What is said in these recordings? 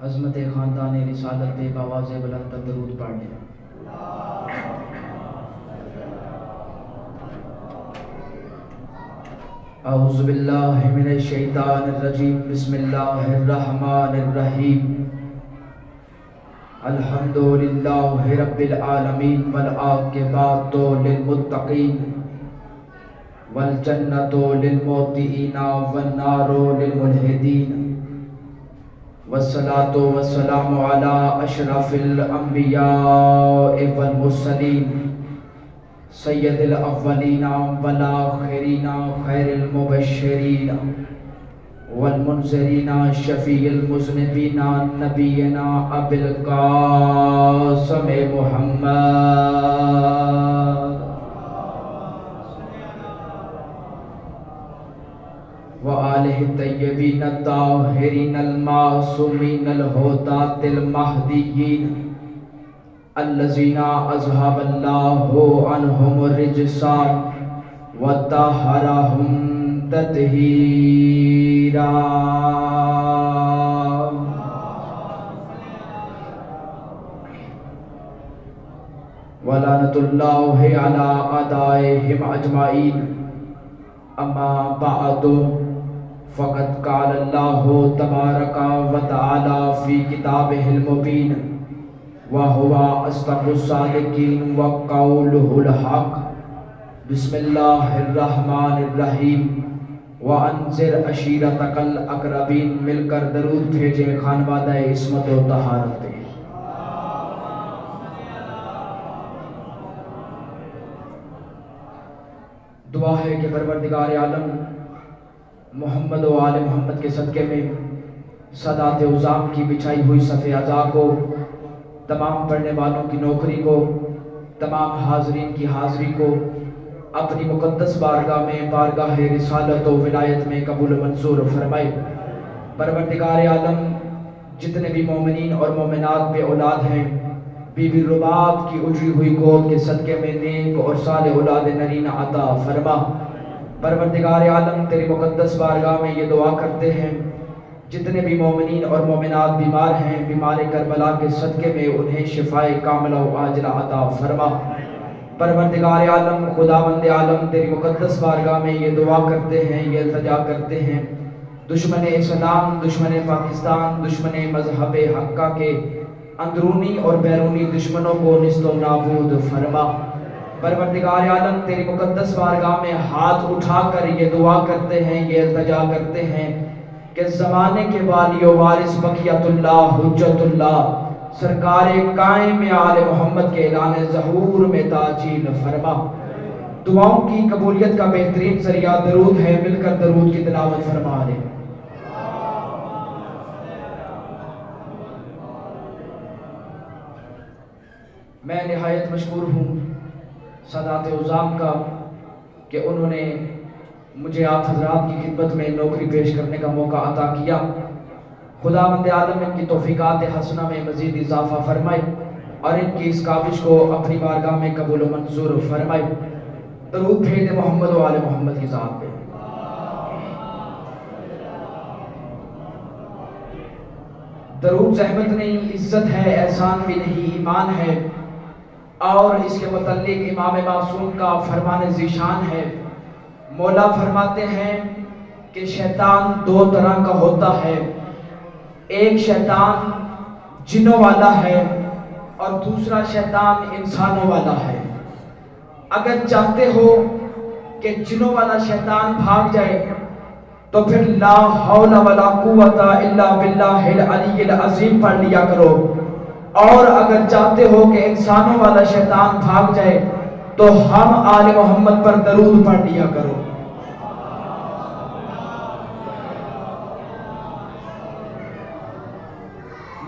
عظمت خاندان رسالت پہ بآواز بلند درود پڑھ لیں۔ اعوذ باللہ من الشیطان الرجیم، بسم اللہ الرحمن الرحیم۔ الحمدللہ رب العالمین، والعاقبۃ للمتقین، والجنۃ للمتقین والنار للملحدین، والصلاة والسلام علی اشرف الانبیاء والمرسلین، سید الاولین والآخرین، خیر المبشرین والمنذرین، شفیع المذنبین، نبینا ابی القاسم محمد وآلہ الطیبین الطاہرین المعصومین الہداۃ المہدیین، الذین اذھب اللہ عنہم الرجس وطہرہم تطہیرا۔ ولعنۃ اللہ علی اعدائہم اجمعین۔ اما بعد، فقد قال اللہ تبارک و تعالی فی کتابہ المبین، وہو اصدق الصادقین وقولہ الحق۔ بسم اللہ الرحمن الرحیم۔ وانذر عشیرتک الاقربین۔ مل کر درود بھیجے خانوادہ عصمت و طہارت پہ۔ دعا ہے کہ پروردگار عالم محمد و آل محمد کے صدقے میں سادات عظام کی بچھائی ہوئی صف عزا کو، تمام پڑھنے والوں کی نوکری کو، تمام حاضرین کی حاضری کو اپنی مقدس بارگاہ میں، بارگاہ رسالت و ولایت میں قبول و منظور فرمائے۔ پروردگار عالم جتنے بھی مومنین اور مومنات بے اولاد ہیں، بی بی رباب کی اجری ہوئی گود کے صدقے میں نیک اور صالح اولاد نرین عطا فرما۔ پروردگار عالم تیری مقدس بارگاہ میں یہ دعا کرتے ہیں، جتنے بھی مومنین اور مومنات بیمار ہیں، بیمار کربلا کے صدقے میں انہیں شفائے کاملہ و عاجلہ عطا فرما۔ پروردگار عالم خداوند عالم تیری مقدس بارگاہ میں یہ دعا کرتے ہیں، یہ التجا کرتے ہیں، دشمن اسلام، دشمن پاکستان، دشمن مذہب حقہ کے اندرونی اور بیرونی دشمنوں کو نیست و نابود فرما۔ پروردگار عالم تیری مقدس بارگاہ میں ہاتھ اٹھا کر یہ دعا کرتے ہیں، یہ التجا کرتے ہیں کہ زمانے کے والی و وارث بقیت اللہ، حجت اللہ، سرکار قائم آل محمد کے اعلان ظہور میں تاجیل فرما۔ دعاؤں کی قبولیت کا بہترین ذریعہ درود ہے، مل کر درود کی تلاوت فرما لیں۔ میں نہایت مشکور ہوں سادات عظام کا کہ انہوں نے مجھے آپ حضرات کی خدمت میں نوکری پیش کرنے کا موقع عطا کیا۔ خداوند عالم ان کی توفیقات حسنہ میں مزید اضافہ فرمائے اور ان کی اس کاوش کو اپنی بارگاہ میں قبول و منظور فرمائے۔ درود بھیجے محمد و آل محمد کی ذات پہ۔ درود زحمت نہیں، عزت ہے، احسان بھی نہیں، ایمان ہے، اور اس کے متعلق امام معصوم کا فرمان ذیشان ہے۔ مولا فرماتے ہیں کہ شیطان دو طرح کا ہوتا ہے، ایک شیطان جنوں والا ہے اور دوسرا شیطان انسانوں والا ہے۔ اگر چاہتے ہو کہ جنوں والا شیطان بھاگ جائے تو پھر لا حول ولا قوت الا باللہ العلی العظیم پڑھ لیا کرو، اور اگر چاہتے ہو کہ انسانوں والا شیطان بھاگ جائے تو ہم آل محمد پر درود پڑھ لیا کرو۔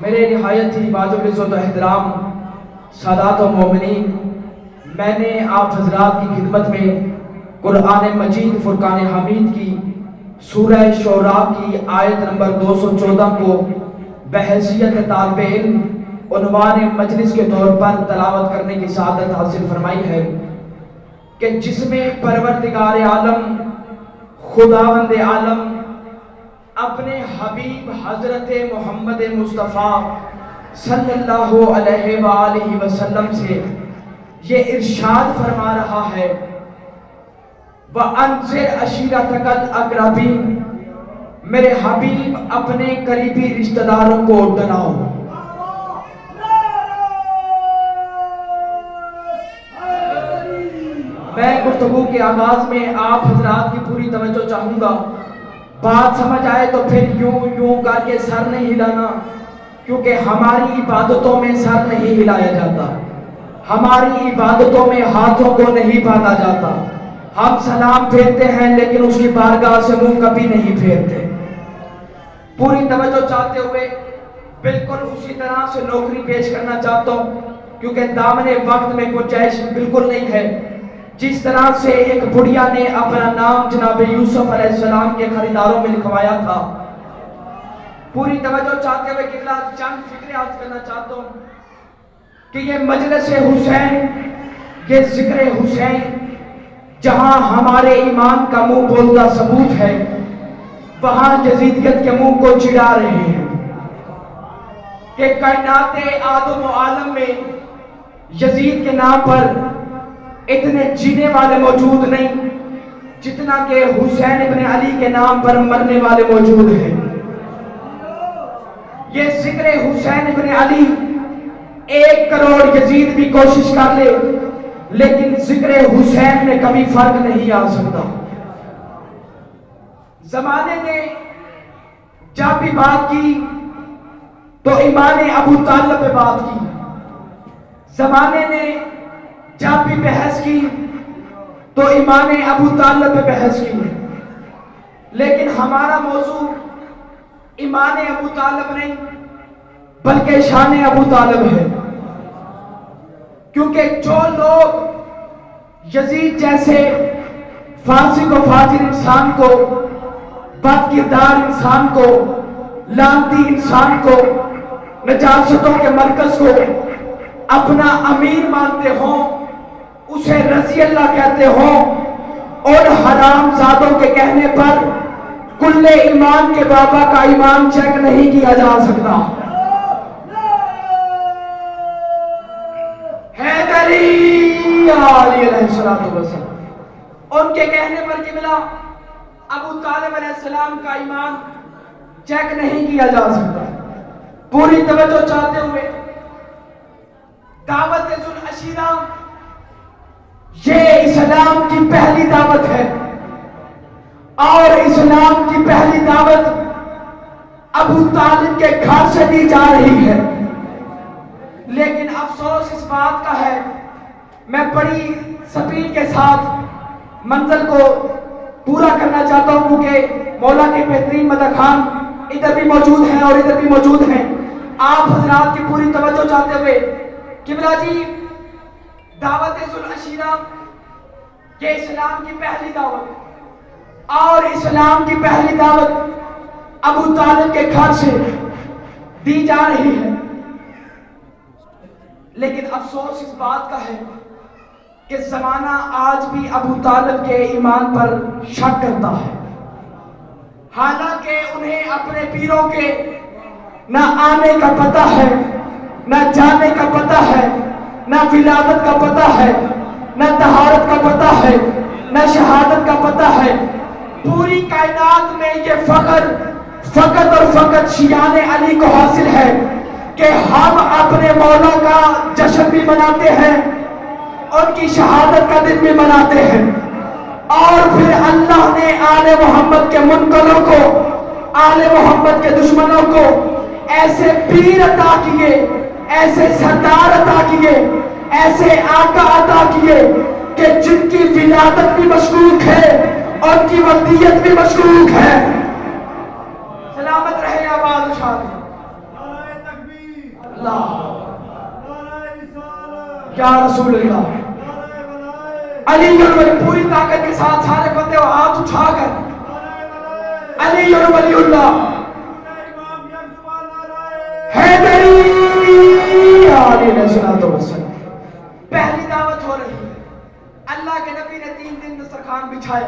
میرے نہایت ہی واجب عزت و احترام سادات و مومنین، میں نے آپ حضرات کی خدمت میں قرآن مجید فرقان حمید کی سورہ شعراء کی آیت نمبر 214 کو بحیثیت طالب علم عنوان مجلس کے طور پر تلاوت کرنے کی سعادت حاصل فرمائی ہے کہ جس میں پروردگار عالم خداوند عالم اپنے حبیب حضرت محمد مصطفیٰ صلی اللہ علیہ وآلہ وسلم سے یہ ارشاد فرما رہا ہے وَأَنذِرْ عَشِيرَتَكَ الْأَقْرَبِينَ، میرے حبیب اپنے قریبی رشتہ داروں کو ڈراؤ۔ میں گفتگو کے آغاز میں آپ حضرات کی پوری توجہ چاہوں گا، بات سمجھ آئے تو پھر یوں کر کے سر نہیں ہلانا، کیونکہ ہماری عبادتوں میں سر نہیں ہلایا جاتا، ہماری عبادتوں میں ہاتھوں کو نہیں باندھا جاتا، ہم سلام پھیرتے ہیں لیکن اس کی بارگاہ سے منہ کبھی نہیں پھیرتے۔ پوری توجہ چاہتے ہوئے بالکل اسی طرح سے نوکری پیش کرنا چاہتا ہوں، کیونکہ دامن وقت میں گنجائش بالکل نہیں ہے۔ جس طرح سے ایک بڑھیا نے اپنا نام جناب یوسف علیہ السلام کے خریداروں میں لکھوایا تھا، پوری توجہ چاہتے ہوئے قبلہ چند فکریں عرض کرنا چاہتا ہوں کہ یہ مجلس حسین، یہ ذکر حسین، جہاں ہمارے ایمان کا منہ بولتا ثبوت ہے، وہاں یزیدیت کے منہ کو چڑھا رہے ہیں کہ کائنات آدم و عالم میں یزید کے نام پر اتنے جینے والے موجود نہیں جتنا کہ حسین ابن علی کے نام پر مرنے والے موجود ہیں۔ یہ ذکر حسین ابن علی 1 کروڑ یزید بھی کوشش کر لے لیکن ذکر حسین میں کبھی فرق نہیں آ سکتا۔ زمانے نے جب بھی بات کی تو امام ابو طالب پہ بات کی، زمانے نے جب بھی بحث کی تو امام ابو طالب پہ بحث کی، لیکن ہمارا موضوع ایمان ابو طالب نہیں بلکہ شان ابو طالب ہے، کیونکہ جو لوگ یزید جیسے فاسق و فاجر انسان کو، بد کردار انسان کو، لعنتی انسان کو، نجاستوں کے مرکز کو اپنا امیر مانتے ہوں، اسے رضی اللہ کہتے ہوں، اور حرام زادوں کے کہنے پر کل ایمان کے بابا کا ایمان چیک نہیں کیا جا سکتا۔ حیدری علیہ السلام ان کے کہنے پر قبلہ ابو طالب علیہ السلام کا ایمان چیک نہیں کیا جا سکتا۔ پوری توجہ چاہتے ہوئے دعوت ذوالعشیرہ یہ اسلام کی پہلی دعوت ہے، اور اسلام کی پہلی دعوت ابو طالب کے گھر سے دی جا رہی ہے، لیکن افسوس اس بات کا ہے، میں بڑی سپیڈ کے ساتھ منزل کو پورا کرنا چاہتا ہوں کیونکہ مولا کے بہترین مدح خان ادھر بھی موجود ہیں اور ادھر بھی موجود ہیں۔ آپ حضرات کی پوری توجہ چاہتے ہوئے قبلہ جی، دعوت ذوالعشیرہ یہ اسلام کی پہلی دعوت، اور اسلام کی پہلی دعوت ابو طالب کے گھر سے دی جا رہی ہے، لیکن افسوس اس بات کا ہے کہ زمانہ آج بھی ابو طالب کے ایمان پر شک کرتا ہے، حالانکہ انہیں اپنے پیروں کے نہ آنے کا پتہ ہے، نہ جانے کا پتہ ہے، نہ ولادت کا پتہ ہے، نہ طہارت کا پتہ ہے، نہ شہادت کا پتہ ہے۔ پوری کائنات میں یہ فقط اور فقط شیعان علی کو حاصل ہے کہ ہم اپنے مولا کا جشن بھی مناتے ہیں، ان کی شہادت کا دن بھی مناتے ہیں، اور پھر اللہ نے آل محمد کے منکروں کو، آل محمد کے دشمنوں کو ایسے پیر عطا کیے، ایسے سردار عطا کیے، ایسے آقا عطا کیے کہ جن کی ولادت بھی مشکوک ہے اور ان کی ولیت بھی مشکوک ہے۔ سلامت رہے آباد شاد اللہ، یا رسول اللہ، علی الولی، پوری طاقت کے ساتھ سارے بندے ہاتھ اٹھا کر علی الولی اللہ حیدری علیہ السلام۔ پہلی دعوت ہو رہی ہے، اللہ کے نبی نے 3 دن دسترخوان بچھایا،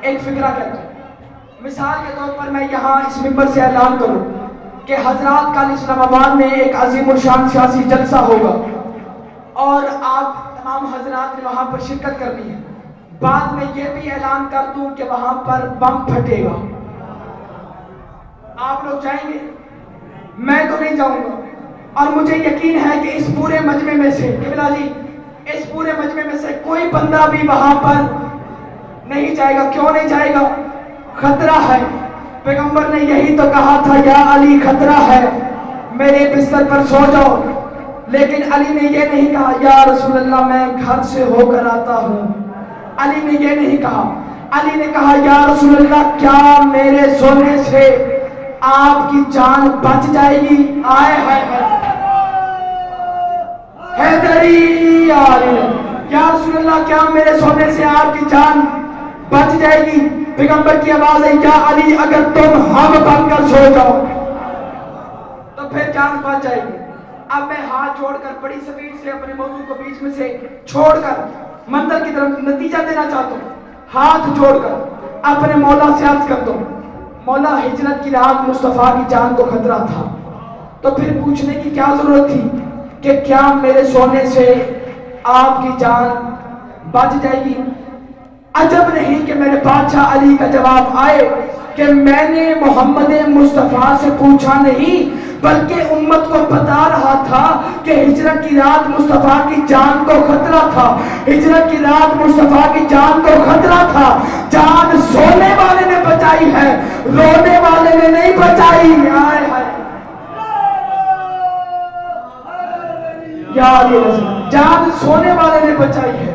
ایک فکرہ کہتا ہوں، مثال کے طور پر میں یہاں اس منبر سے اعلان کروں کہ حضرات کل اسلام آباد میں ایک عظیم الشان سیاسی جلسہ ہوگا اور آپ تمام حضرات نے وہاں پر شرکت کرنی ہے، بعد میں یہ بھی اعلان کر دوں کہ وہاں پر بم پھٹے گا، آپ لوگ جائیں گے؟ میں تو نہیں جاؤں گا، اور مجھے یقین ہے کہ اس پورے مجمع میں سے قبلہ جی اس پورے مجمع میں سے کوئی بندہ بھی وہاں پر نہیں جائے گا۔ کیوں نہیں جائے گا؟ خطرہ ہے۔ پیغمبر نے یہی تو کہا تھا، یا علی خطرہ ہے، میرے بستر پر سو جاؤ، لیکن علی نے یہ نہیں کہا یا رسول اللہ میں گھر سے ہو کر آتا ہوں، علی نے یہ نہیں کہا، علی نے کہا یا رسول اللہ کیا میرے سونے سے آپ کی جان بچ جائے گی؟ آئے ہائے حیدری یا رسول اللہ کیا میرے سونے سے آپ کی جان بچ جائے گی؟ پیغمبر کی آواز ہے یا علی اگر تم ہم بن کر سو جاؤ تو پھر جان بچ جائے گی۔ اب میں ہاتھ جوڑ کر بڑی سپیڈ سے اپنے موضوع کو بیچ میں سے چھوڑ کر منزل کی طرف نتیجہ دینا چاہتا ہوں، ہاتھ جوڑ کر اپنے مولا سے عرض کرتا ہوں، مولا ہجرت کی رات مصطفیٰ کی جان کو خطرہ تھا، تو پھر پوچھنے کی کیا ضرورت تھی کہ کیا میرے سونے سے آپ کی جان بچ جائے گی؟ عجب نہیں کہ میرے بادشاہ علی کا جواب آئے کہ میں نے محمد مصطفیٰ سے پوچھا نہیں بلکہ امت کو بتا رہا تھا کہ ہجرت کی رات مصطفیٰ کی جان کو خطرہ تھا، ہجرت کی رات مصطفیٰ کی جان کو خطرہ تھا۔ جان سونے والے نے بچائی ہے، رونے والے نے نہیں بچائی۔ آئے ہائے یا علی رسول، جان سونے والے نے بچائی ہے۔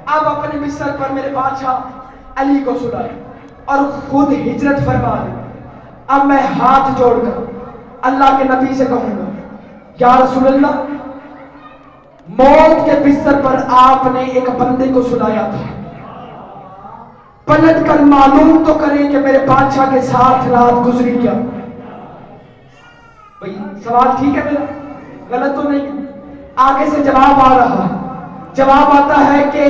اب اپنے بستر پر میرے بادشاہ علی کو سلائے اور خود ہجرت فرما دے۔ اب میں ہاتھ جوڑ کر اللہ کے نبی سے کہوں گا یا رسول اللہ موت کے بستر پر آپ نے ایک بندے کو سلایا تھا، پلٹ کر معلوم تو کریں کہ میرے بادشاہ کے ساتھ رات گزری کیا؟ بھئی سوال ٹھیک ہے میرا، غلط تو نہیں؟ آگے سے جواب آ رہا ہے، جواب آتا ہے کہ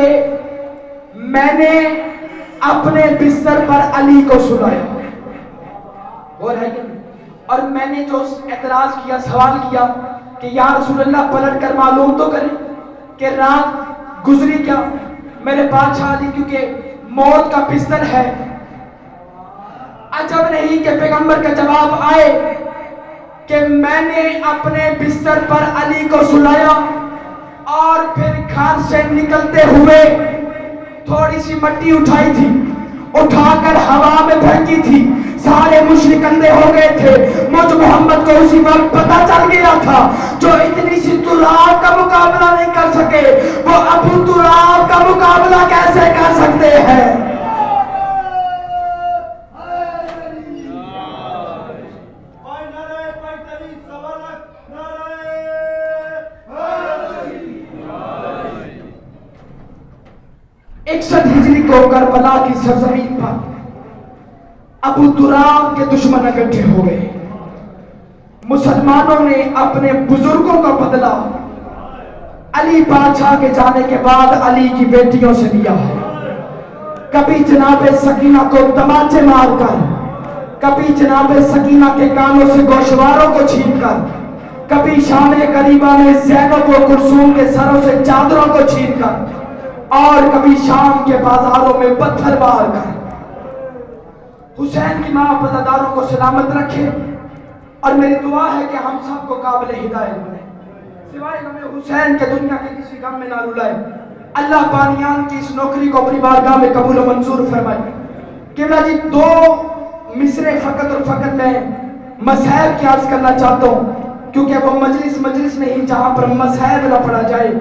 میں نے اپنے بستر پر علی کو سلایا، اور ہے کہ نہیں؟ اور میں نے جو اعتراض کیا، سوال کیا کہ یا رسول اللہ پلٹ کر معلوم تو کریں کہ رات گزری کیا؟ میرے بادشاہ علی کیونکہ موت کا بستر ہے، عجب نہیں کہ پیغمبر کا جواب آئے کہ میں نے اپنے بستر پر علی کو سلایا اور پھر گھر سے نکلتے ہوئے تھوڑی سی مٹی اٹھائی تھی، اٹھا کر ہوا میں پھینکی تھی، سارے مشرک اندھے ہو گئے تھے، مجھ محمد کو اسی وقت پتہ چل گیا تھا جو اتنی سی تراب کا مقابلہ نہیں کر سکے وہ ابو تراب کا مقابلہ کیسے کر سکتے ہیں؟ ہجری کو کربلا کی سرزمین پر ابو تراب کے دشمن اکٹھے ہو گئے، مسلمانوں نے اپنے بزرگوں کا بدلہ علی بادشاہ کے جانے کے بعد علی کی بیٹیوں سے لیا ہے۔ کبھی جناب سکینہ کو تماچے مار کر، کبھی جناب سکینہ کے کانوں سے گوشواروں کو چھین کر، کبھی شام قریبہ میں زینب و کلثوم کے سروں سے چادروں کو چھین کر، اور کبھی شام کے بازاروں میں پتھر مار کر۔ حسین کی ماں عزاداروں کو سلامت رکھے، اور میری دعا ہے کہ ہم سب کو قابل ہدایت بنے، سوائے غم حسین کے دنیا کے کسی غم میں نہ رلائے۔ اللہ بانیان کی اس نوکری کو اپنی بارگاہ میں قبول و منظور فرمائے۔ قبلہ جی 2 مصرے فقط اور فقط میں مذہب کی عرض کرنا چاہتا ہوں، کیونکہ وہ مجلس نہیں جہاں پر مذہب نہ پڑھا جائے۔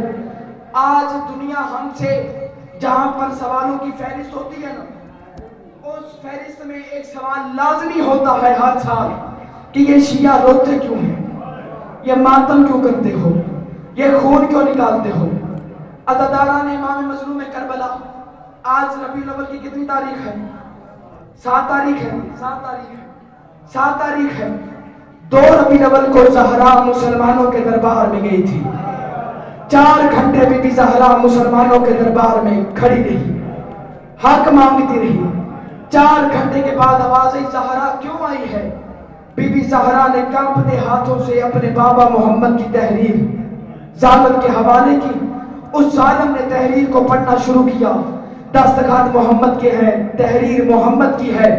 آج دنیا ہم سے جہاں پر سوالوں کی فہرست ہوتی ہے نا، اس فہرست میں ایک سوال لازمی ہوتا ہے ہر سال کہ یہ شیعہ روتے کیوں ہیں، یہ ماتم کیوں کرتے ہو، یہ خون کیوں نکالتے ہو؟ عزاداران امام مظلوم کربلا، آج ربیع الاول کی کتنی تاریخ ہے؟ 7 تاریخ ہے، 7 تاریخ ہے۔ 2 ربیع الاول کو زہرا مسلمانوں کے دربار میں گئی تھی، 4 گھنٹے بی بی زہرا مسلمانوں کے دربار میں کھڑی رہی، حق مانگتی رہی، 4 گھنٹے کے بعد آواز زہرا کیوں آئی ہے؟ بی بی زہرا نے کانپتے ہاتھوں سے اپنے بابا محمد کی تحریر ظالم کے حوالے کی. اس ظالم نے تحریر کو پڑھنا شروع کیا. دستخط محمد کے ہیں، تحریر محمد کی ہے.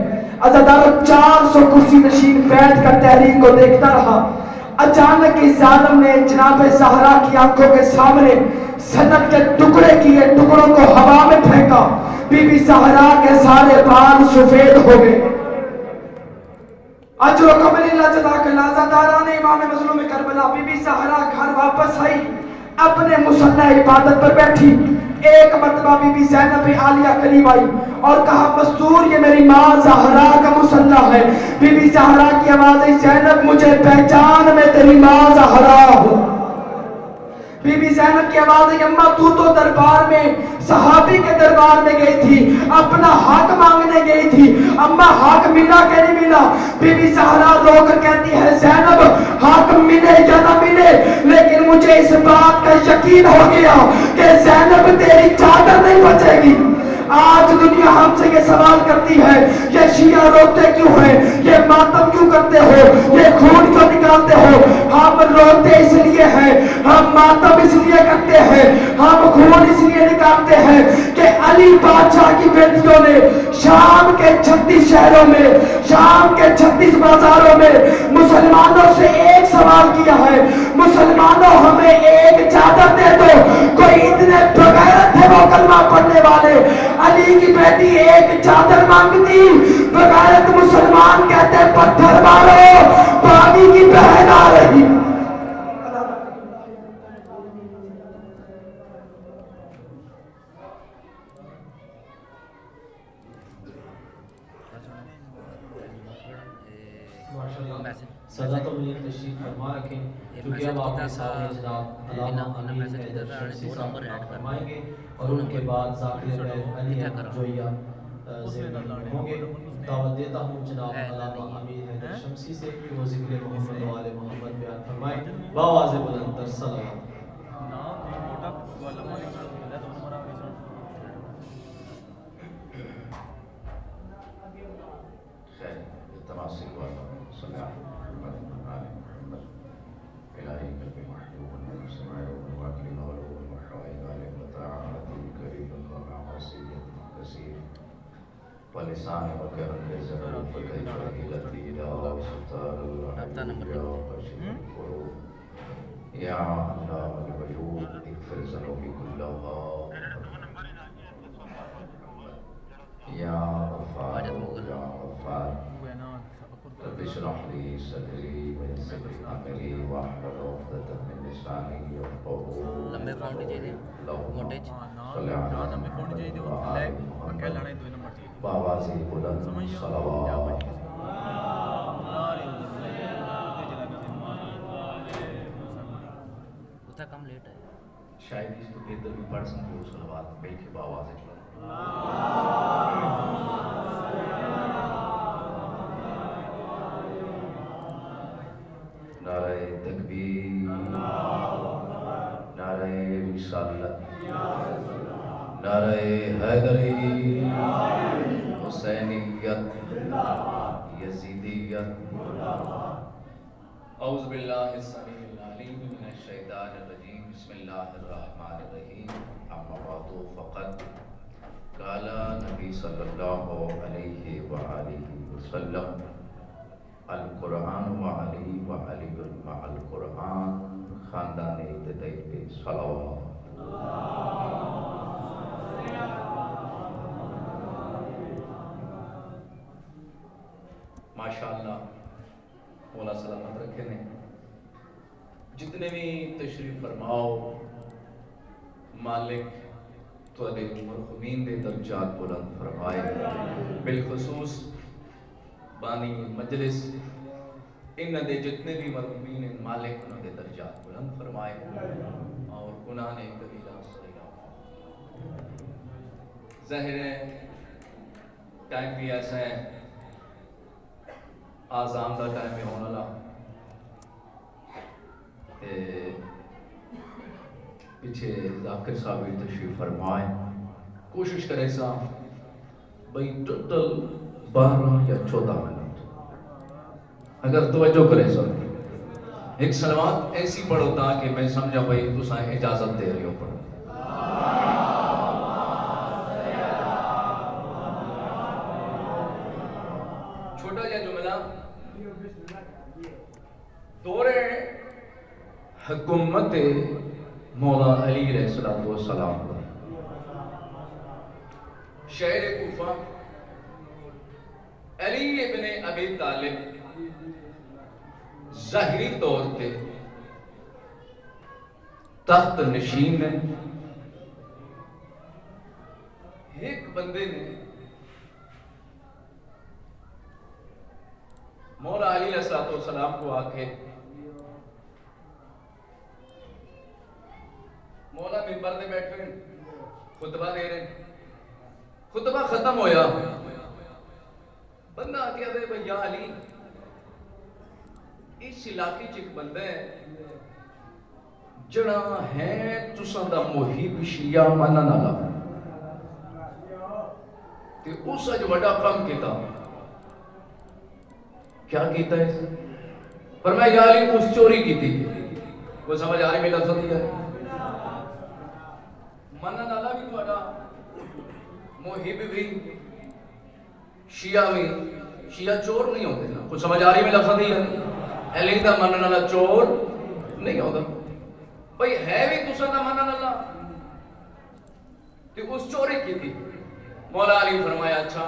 عزادار 400 کرسی نشین بیٹھ کر تحریر کو دیکھتا رہا. اچانک اس ظالم نے جناب زہرا کی آنکھوں کے سامنے سند کے ٹکڑے کیے، ٹکڑوں کو ہوا میں پھینکا. بی بی زہرا کے سارے بال سفید ہو گئے. اجر و کمل اللہ جزاک اللہ. عزاداران امام مظلوم کربلا. بی بی زہرا گھر واپس آئی، اپنے مصلی عبادت پر بیٹھی. ایک مرتبہ بی بی زینب عالیہ قریب آئی اور کہا مستور یہ میری ماں زہرا کا مصلی ہے. بی بی زہرا کی آواز آئی زینب مجھے پہچان میں تیری ماں زہرا ہوں. بی بی زینب کی آواز ہے اماں تو دربار میں صحابی کے دربار میں گئی تھی، اپنا حق مانگنے گئی تھی، اماں حق ملا کہ نہیں ملا؟ بی بی زہرا رو کر کہتی ہے زینب حق ملے یا نہ ملے لیکن مجھے اس بات کا یقین ہو گیا کہ زینب تیری چادر نہیں بچے گی. آج دنیا ہم سے یہ سوال کرتی ہے یہ شیعہ روتے کیوں ہیں، یہ ماتم کیوں کرتے ہو، یہ خون کیوں نکالتے ہو؟ ہم روتے اس لیے ہیں، ہم ماتم اس لیے کرتے ہیں، ہم خون اس لیے نکالتے ہیں کہ علی بادشاہ کی بیٹیوں نے شام کے 36 شہروں میں، شام کے 36 بازاروں میں مسلمانوں سے ایک سوال کیا ہے مسلمانوں ہمیں ایک چادر دے دو. کوئی اتنے بغیرت تھے وہ کلمہ پڑھنے والے، علی کی بیٹی ایک چادر مانگتی، بغیرت مسلمان کہتے پتھر مارو پانی کی بہن آ رہی. سزا تو مجھے تشریف فرما رکھیں کیونکہ اب آپ کے سامنے جناب علامہ امین حیدر شمسی صاحب فرمائیں گے اور ان کے بعد ذاکر بیت علی جویہ ذہن میں ہوں گے. دعوت دیتا ہوں جناب علامہ امین حیدر شمسی سے کہ وہ ذکر محمد و آل محمد بیان فرمائیں بآواز بلند تر صلوات. إلهي قلبي محبوب من السماء والواكل الغلو والحوائج عليه وطاعة كريم ومعصية كثير ولسان وكرم بزر فكيف هيلتي إلى ستار العيوب يا كاشف الكروب يا علام الغيوب اغفر ذنوبي كلها يا غفار يا غفار رب اشرح لي صدري ويسر لي امري واحلل عقدة من لساني يفقهوا لمبے فون نہیں چاہیے موٹے بآواز بلند صلوات. اتنا کم لیٹ ہے شاید اس کو بہتر بھی پڑھ سکتے ہو صلوات مل کے بآواز بلند. نعرہ تکبیر، نعرہ رسالت، نعرہ حیدری، حسینیت، یزیدیت. اعوذ باللہ السمیع العلیم من الشیطان الرجیم بسم اللہ الرحمن الرحیم. اما بعد فقد قال نبی صلی اللہ علیہ وآلہ وسلم القرآن و علی مع القرآن. خاندان ابتدائی پہ صلوات. ماشاءاللہ مولا سلامت رکھے نے. جتنے بھی تشریف فرماؤ مالک تھوڑے مرحومین دے درجات بلند فرمائے. بالخصوص بانی مجلس ان دے جتنے بھی مرحومین ہیں مالک انہوں دے درجات بلند فرمائے اور گناہ نے کبیرہ صغیرہ. ظاہر ہے ٹائم بھی ایسا ہے آزام دا ٹائم میں ہونا لا پیچھے ذاکر صاحب تشریف فرمائے. کوشش کرے سا بھئی ٹوٹل 12 یا 14 منٹ اگر توجہ کرے سر ایک سلوات ایسی پڑھو تاکہ میں سمجھا بھائی تساں اجازت دے رہی ہو پڑھو. چھوٹا جا جملہ دور حکومت مولا علی علیہ السلام شہر کوفہ علی ابن ابی طالب ظاہری طور پہ تخت نشین ہے. ایک بندے نے مولا علی علیہ السلام کو آ کے مولا منبر میں بیٹھے ہیں خطبہ دے رہے ہیں. خطبہ ختم ہویا بندہ آ کے آدھے بھئی یا علی اس علاقے چ ایک بندہ ہے جڑا ہے تساں دا محب شیعہ منن والا تے اس اج بڑا کام کیتا. کیا کیتا ہے؟ فرمایا یا علی اس چوری کیتی. وہ سمجھ آ رہی میرا لفظ دیا منن والا بھی تہاڈا محب بھی شیعہ بھی. شیعہ چور نہیں ہوتے نا. کچھ سمجھ آ رہی میرا لفظ دیا علی دا منن والا چور نہیں ہوتا. بھئی ہے بھی تساں دا منن والا تے اس چوری کیتی. مولا علی فرمایا اچھا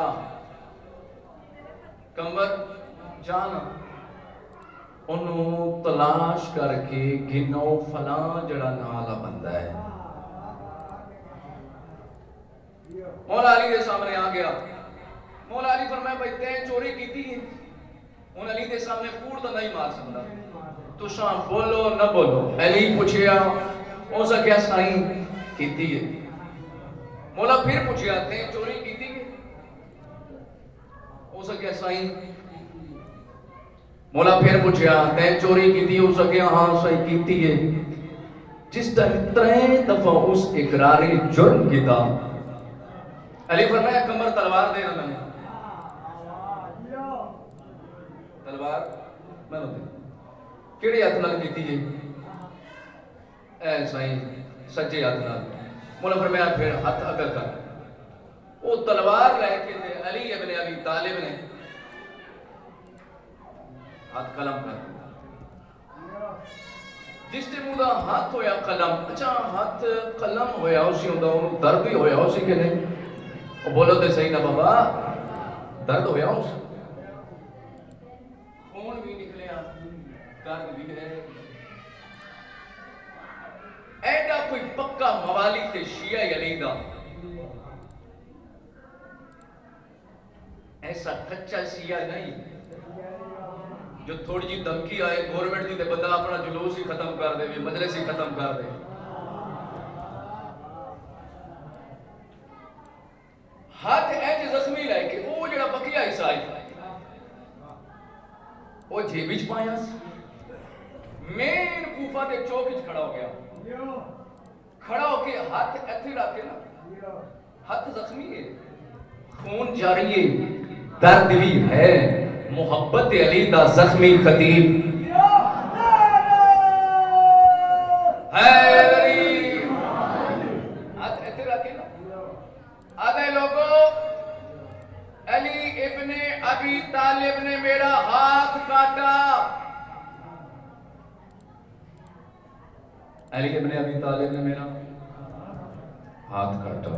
کمبر جانا انہوں تلاش کر کے گنو فلاں جڑا نالا بندہ ہے. مولا علی دے سامنے آ گیا. مولا علی فرمایا بھائی تے چوری کیتی ہے. ان علی دے سامنے کوڑ تو نہیں مار سکتا. تساں بولو نہ بولو. علی پوچھیا اسا کیا سائیں کیتی ہے. مولا پھر پوچھیا تے چوری کیتی ہے. اسا کیا سائیں. مولا پھر پوچھیا تے چوری کیتی ہے. اسا کیا ہاں صحیح کیتی ہے. جس ٹائم 3 دفعہ اس اقرار جرم کیتا علی فرمایا کمر تلوار دے رہا میں تلوار میں نے کیڑے ہاتھ نال کیتی ہے. اے سائیں سچے ہاتھ نال. مولا فرمایا پھر ہاتھ اگر کر. وہ تلوار لے کے تے علی ابن ابی طالب نے ہاتھ قلم کر دیا. جس تے مودہ ہاتھ ہویا قلم. اچھا ہاتھ قلم ہویا اسی ہوندا انہوں درد بھی ہویا اسی کہ نہیں. وہ بولو تے صحیح نہ بابا درد ہویا اس خون بھی نکلیا درد بھی ہے. ایڈا کوئی پکا موالی تے شیعہ علی دا ایسا کچا شیعہ نہیں جو تھوڑی جی دھمکی آئے گورنمنٹ دی تے بندہ اپنا جلوس ہی ختم کر دے مجلس ہی ختم کر دے. ہاتھ ایج زخمی لے کے وہ جڑا بقیہ عیسائی وہ جیبچ پایا مین کوفہ دے چوک وچ کھڑا ہو گیا. کھڑا ہو کے ہاتھ ایتھے رکھ کے نا ہاتھ زخمی ہے خون جاری ہے درد بھی ہے. محبت علی دا زخمی خطیب حیدری ہاتھ ایتھے رکھ کے نا آدھے لوگوں علی ابن ابی طالب نے میرا ہاتھ کاٹا. علی ابن ابی طالب نے میرا ہاتھ کاٹا.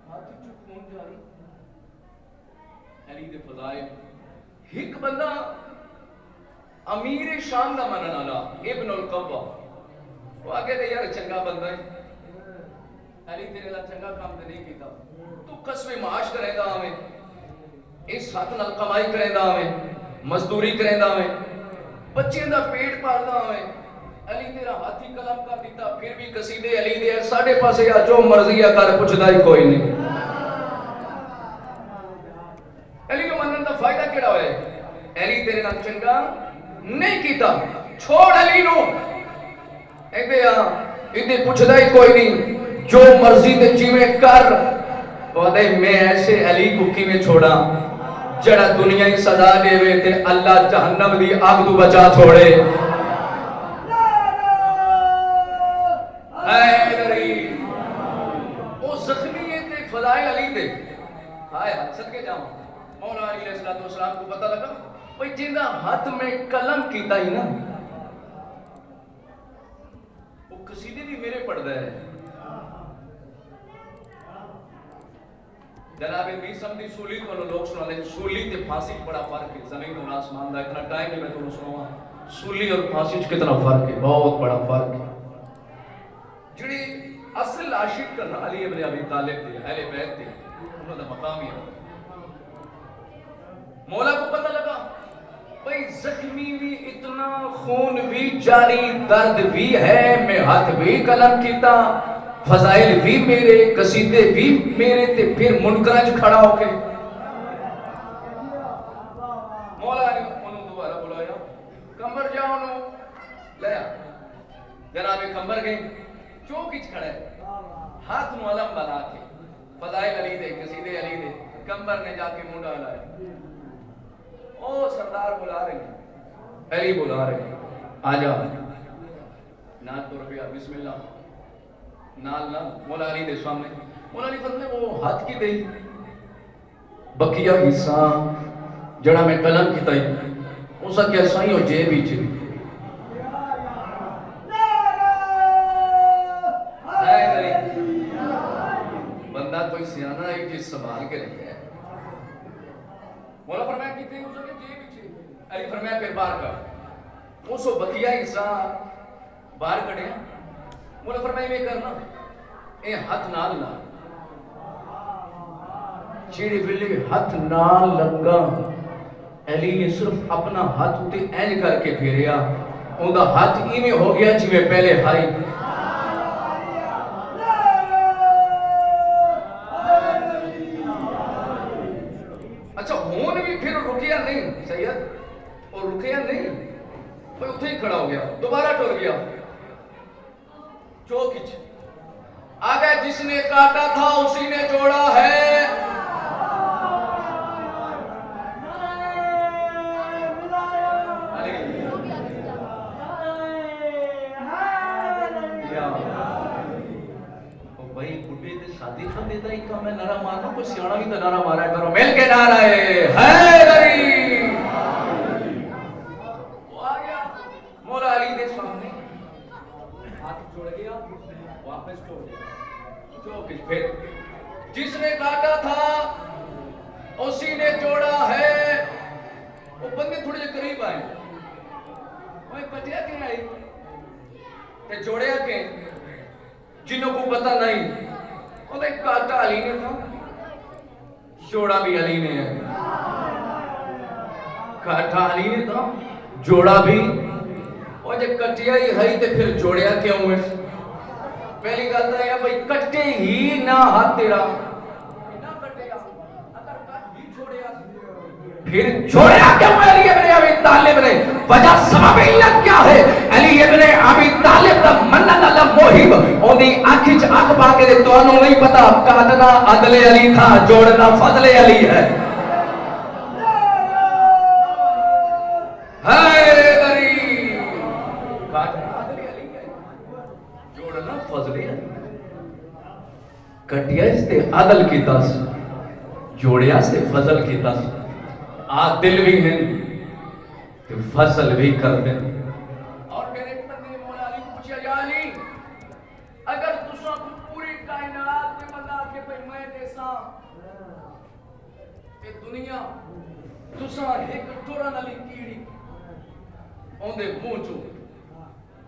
ہاتھ جو خون جاری علی دے فضائل. ایک بندہ امیر شام دا منن والا ابن القبہ وہ آگے دے یار چنگا بندہ ہے. علی تیرے لئے چنگا کام تے نہیں کیتا. تو قسم معاش کرے دا ہمیں اس ہاتھ نال کمائی کرے دا ہمیں مزدوری کرے دا ہمیں بچے دا پیٹ پال دا ہمیں. علی تیرا ہاتھی قلم کر دیتا پھر بھی قصیدے علی دے ساڑھے پاسے یا جو مرضی یا کر پوچھدا ہی کوئی نہیں. علی کو منن دا فائدہ کیڑا ہوئے. علی تیرے نال چنگا نہیں کیتا چھوڑ علی نو ایدے پوچھدا ہی کوئی نہیں جو مرضی تے جیویں کر. وہدے میں ایسے علی کو کی میں چھوڑا جڑا دنیا ہی سزا دے وے تے اللہ جہنم دی آگ تو بچا چھوڑے. او زخمی تے فضائل علی دے ہائے حسد کے جاؤں مولا علی علیہ السلام کو پتہ لگا بھئی جندہ ہاتھ میں قلم کیتا ہی نا وہ قصیدے بھی میرے پڑھ دے. جناب میر سمدھی سولی تو انہوں لوگ سنا لیں سولی تے پھانسی بڑا فرق ہے. زمین اور آسمان دا اتنا ٹائم نہیں میں تو سناؤں سولی اور پھانسی کتنا فرق ہے, بہت بڑا فرق ہے. جڑی اصل عاشق کرنا علی ابن ابی طالب تھے, اہل بیت تھے, انہوں نے مقام ہی ہے. مولا کو پتہ لگا بھئی زخمی بھی اتنا خون بھی جاری درد بھی ہے, میں ہاتھ بھی قلم کیتا, فضائل بھی میرے, قصیدے بھی میرے, تے پھر منکرج کھڑا ہو کے مولا نے انہوں دوبارہ بلایا کمبر جا انہوں لیا. جناب کمبر گئی چوکچ کھڑا ہے ہاتھ نو علم بنا کے فضائل علی دے قصیدے علی دے. کمبر نے جا کے منڈا لایا او سردار بلا رہے ہیں علی بلا رہے ہیں آجا نال تو ربیہ بسم اللہ نال نال مولا علی دے سامنے. مولا علی فرمائے وہ ہاتھ کی دے بقیہ حصہ جڑا میں قلم کی تائی اسا کیا سائیں ہو جے بھی چھے بندہ کوئی سیانہ ہے جس سنبھال کے رکھے ہے. مولا فرمایا کتنے ہو سکے جی پیچھے. علی فرمایا پھر باہر کر اس کو بقیہ حصہ باہر کڑے ہیں. مولا فرمایا میں کرنا اے ہاتھ نال نہ چیڑی بلی ہاتھ نال لگا. علی نے صرف اپنا ہاتھ اتے اینج کر کے پھیریا ان دا ہاتھ ایمیں ہو گیا جی میں پہلے ہائی. اچھا ہون بھی پھر رکیا نہیں سید اور رکیا نہیں کوئی اتھے ہی کھڑا ہو گیا دوبارہ ٹر گیا چوکچ آگے جس نے کاٹا تھا اسی نے جوڑا ہے. شادی کھا دیتا ہی تو میں نعرہ مارنا کوئی سیانا بھی تو نعرہ مارا کرو مل کے نعرہ ہے حیدری. وہ آ گیا مولا علی دے سامنے ہاتھ جوڑ گیا واپس چھوڑ گیا چوکچ پھر جس نے کاٹا تھا اسی نے جوڑا ہے. وہ بندے تھوڑے جے قریب آئے وہ کٹیا کہیں آئی تے جوڑیا کہیں جنہوں کو پتہ نہیں انہیں کاٹا علی نے تھا جوڑا بھی علی نے ہے. کاٹا علی نے تھا جوڑا بھی اور جب کٹیا ہی ہے تو پھر جوڑیا کیوں ہے. پہلی کہتا ہے بھئی کٹے ہی نہ ہاتھ تیرا نہ کٹے گا اگر کٹ بھی چھوڑیا پھر چھوڑیا کیوں علی ابن ابی طالب نے وجہ سبب علت کیا ہے. علی ابن ابی طالب دا منن اللہ موہب اونی آنکھ چ آنکھ پا کے تو انہوں نہیں پتا کاٹنا عدل علی تھا جوڑنا فضل علی ہے. حیدری کاٹنا عدل علی ہے جوڑنا فضل علی. کٹیا اس تے عدل کی تاس جوڑیا اس تے فضل کی تاس. عادل بھی ہیں تو فضل بھی کر دیں. اور میرے بندے مولا علی پوچھا یا علی اگر تساں پوری کائنات میں بندہ کے پہ میں دیسا کہ دنیا تساں ایک ٹورن علی کیڑی اوندے منہ چو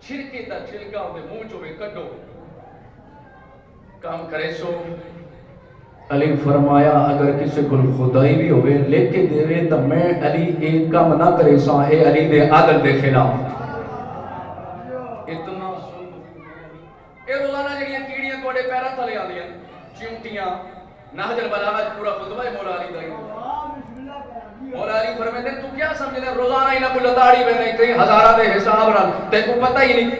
چھلکے تا چھلکا اوندے منہ چو میں کڈو کام کرے سو. علی فرمایا اگر کسی کو خدائی بھی ہوئے لے کے دے رہے تو میں علی ایک کام نہ کرے سا اے علی دے عادل دے خلاف. اتنا سن اے روزانہ جڑیاں کیڑیاں توڑے پیرا تھلے آدیاں چیونٹیاں نہج البلاغت پورا خطبہ ہے مولا علی دائی. مولا علی فرمائے تو کیا سمجھ لے روزانہ ہی نہ کوئی لتاڑی میں نہیں کہیں ہزارہ دے حساب رہا تے کو پتہ ہی نہیں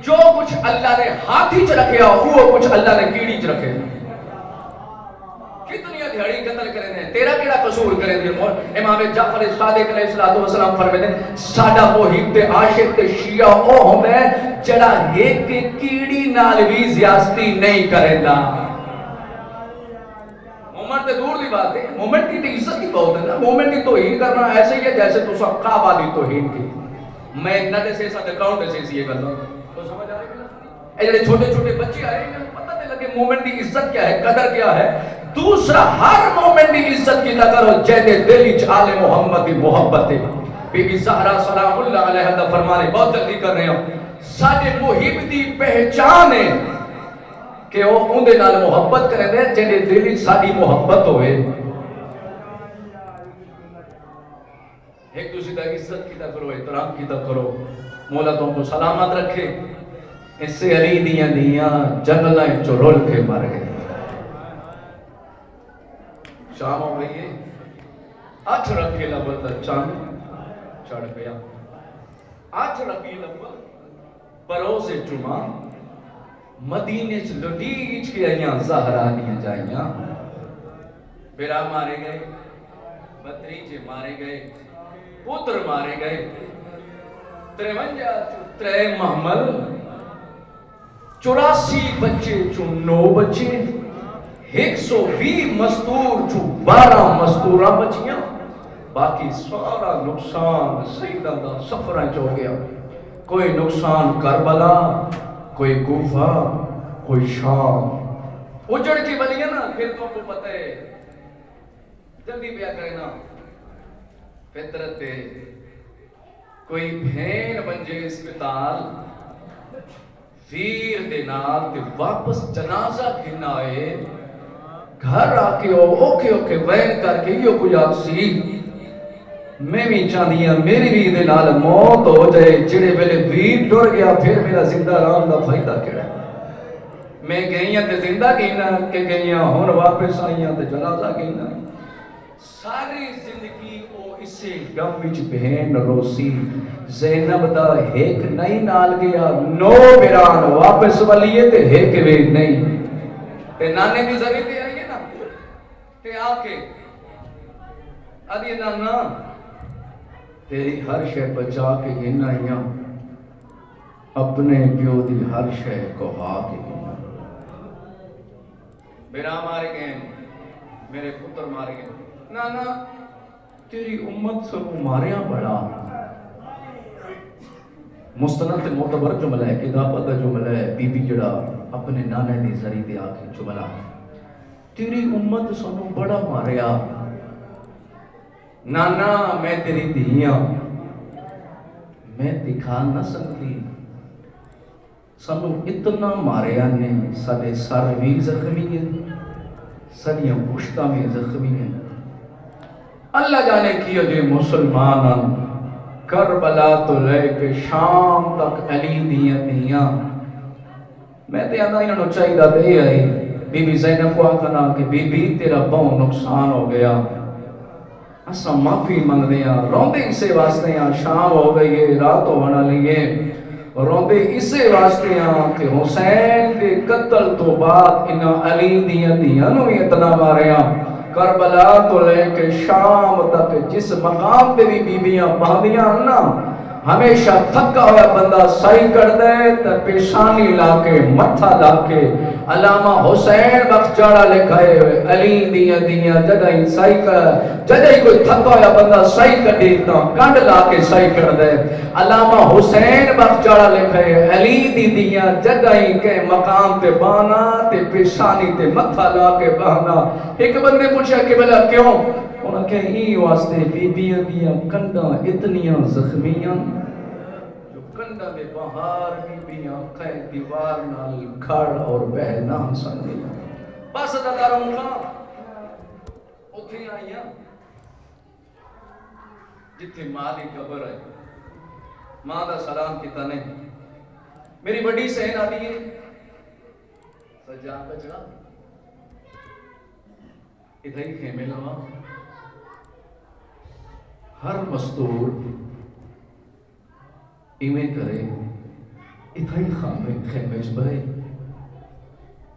جو کچھ اللہ نے ہاتھی چ رکھیا وہ کچھ اللہ نے کیڑی چ رکھے. تیرا کیڑا قصور کرے دی امام جعفر صادق علیہ السلام فرماتے ہیں ساڈا محب تے عاشق تے شیعہ او ہوندا ہے جڑا ایک کیڑی نال بھی زیادتی نہیں کریندا مومنٹ تے دور دی بات ہے مومنٹ کی تے عزت کی بہت ہے نا مومنٹ کی توہین کرنا ایسے ہی ہے جیسے تو سب کعبہ دی توہین کی میں نہ دے سے ساتھ اکاؤنٹ سے یہ کرنا تو سمجھ آ رہی ہے اے جڑے چھوٹے چھوٹے بچے آئے ہیں پتہ نہیں لگے مومنٹ کی عزت کیا ہے قدر کیا ہے دوسرا ہر مومنٹ کی عزت کی نہ کرو جیدے دل وچ آل محمد کی محبت ہے بی بی زہرا سلام اللہ علیہ دا فرمانے بہت جلدی کر رہے ہیں ساڈے محب دی پہچان ہے کہ وہ اندے نال محبت کرے دے جیدے دل وچ ساڈی محبت ہوئے ایک دوسری دا عزت کی کرو احترام کی کرو مولا تم کو سلامت رکھے اس سے علی دیاں جنگلیں چرول کے مر گئے شام ہو گئی ہے 8 ربیع الاول تک چاند چڑھ گیا 8 ربیع الاول بروز جمعہ مدینے سے لٹیچ کے آئیاں زہرانیاں جائیاں بیرا مارے گئے بتریجے مارے گئے پتر مارے گئے 53 محمل 84 بچے 9 بچے 120 مستور 12 مستوراں بچیاں باقی سارا نقصان سیدہ دا سفرہ ہو گیا کوئی نقصان کربلا کوئی کوفہ کوئی شام اجڑ کی بنی ہے نا پھر تو کو پتہ ہے جلدی بیا کرے نا فطرت دے کوئی بھین بنجے اسپتال ویر دے نال تے واپس جنازہ گھنا آئے گھر آکے اوکے وین کر کے یہ کوئی آکسی میں بھی چاندیاں میری بھی دے نال موت ہو جائے جڑے ویلے ویر ٹر گیا پھر میرا زندہ رام دا فائدہ کیڑا میں گئیاں تے زندہ گینا کہ گئیاں ہون واپس آئیاں تے جنازہ گینا ساری زندگی او اسے غم وچ بہن روسی زینب دا ایک نئی نال گیا 9 بیران واپس ولیے تے ایک وے نہیں تے نانے کی ذریعے تے آئیے نا تے آکے آدھی نانا تیری ہر شے بچا کے گنا آئیاں اپنے پیو دی ہر شے کو ہا کے گنا بیرا مارے گئے میرے پتر مارے گئے نانا تیری امت سے ماریاں بڑا مستند معتبر جملہ ہے کتابت جملہ ہے بی بی جڑا اپنے نانے دی ذریعے دے آکے جملہ تیری امت سنو بڑا ماریا نانا میں تیری دھیاں میں دکھا نہ سکتی سنو اتنا ماریا نے سارے سر بھی زخمی ہیں سریاں پشتہ میں زخمی ہیں اللہ جانے کیا جو مسلمان کربلا تو لے کے شام تک علی دیاں میں تے آدھا انہوں نے چاہیے دے آئی بی بی زینب کو آکھنا کہ بی بی تیرا بہت نقصان ہو گیا اسا معافی منگ دیا روندے اسے واسطے ہیں شام ہو گئی ہے رات ہونا لیے روندے اسے واسطے ہیں کہ حسین کے قتل تو بعد انہاں علی دیاں نو بھی اتنا ماریا کربلا تو لے کے شام تک جس مقام پہ بھی بیبیاں باندیاں نا ہمیشہ تھکا ہوا بندہ سائی کر دے تو پیشانی لا کے متھا لا کے علامہ حسین بخش جاڑا لکھائے ہوئے علی دیاں جدائی سائی کر جدائی کوئی تھکا ہوا بندہ سائی کر دیتا کنڈ لا کے سائی کر دے علامہ حسین بخش جاڑا لکھائے علی دیاں جدائی کے مقام پہ بانا تے پیشانی تے متھا لا کے بانا ایک بندے پوچھا کہ بلا کیوں انہاں کہ ہی واسطے بیبیاں دیاں کنڈاں اتنیاں زخمیاں جو کنڈا میں بہار بیبیاں کہیں دیوار نال کھڑ اور بہ نہ سن دیا بس داروں کا اتھے آئیاں جتھے ماں دی قبر ہے ماں دا سلام کیتا نہیں میری بڑی سہن آتی ہے سجاد بچڑا ادھر ہی خیمے لوا ہر مستور ایمیں کرے اتھائی خیمے بھائی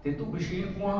تے تو بشیر کو